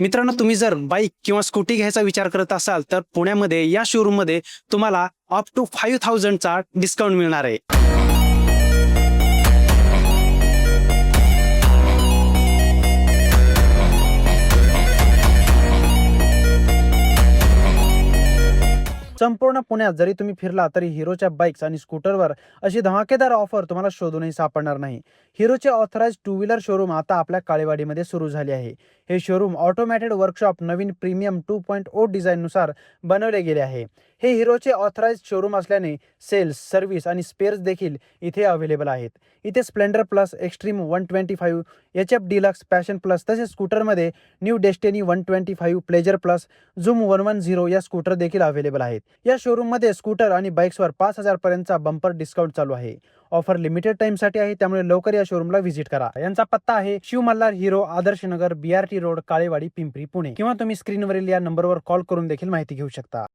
मित्रांनो, तुम्ही जर बाईक किंवा स्कूटी घ्यायचा विचार करत असाल तर पुण्यामध्ये या शोरूममध्ये तुम्हाला अप टू 5000चा डिस्काउंट मिळणार आहे. संपूर्ण पुण्यात जरी तुम्ही फिरला तरी हिरोच्या बाईक्स आणि स्कूटरवर अशी धमाकेदार ऑफर तुम्हाला शोधूनही सापडणार नाही. हिरोचे ऑथराइज्ड टू व्हीलर शोरूम आता आपल्या काळेवाडीमध्ये सुरू झाले आहे. हे शोरूम ऑटोमॅटेड वर्कशॉप नवीन प्रीमियम 2.0 डिझाईननुसार बनवले गेले आहे. हे हिरोचे ऑथराइज्ड शोरूम असल्याने सेल्स, सर्व्हिस आणि स्पेअर्स देखील इथे अवेलेबल आहेत. इथे Splendor plus, Xtreme 125, HF Deluxe, Passion plus तसेच स्कूटरमध्ये new Destini 125, Pleasure plus, Zoom 110 या स्कूटर देखील अवेलेबल आहेत. या शोरूममध्ये स्कूटर आणि बाईक्सवर 5000 पर्यंतचा बंपर डिस्काउंट चालू आहे. ऑफर लिमिटेड टाइमसाठी आहे, त्यामुळे लवकर या शोरूमला व्हिजिट करा. यांचा पत्ता आहे Shiv Malhar hero, Adarsh Nagar, BRT road, Kalewadi, Pimpri, Pune. किंवा तुम्ही स्क्रीनवरील या नंबरवर कॉल करून देखील माहिती घेऊ शकता.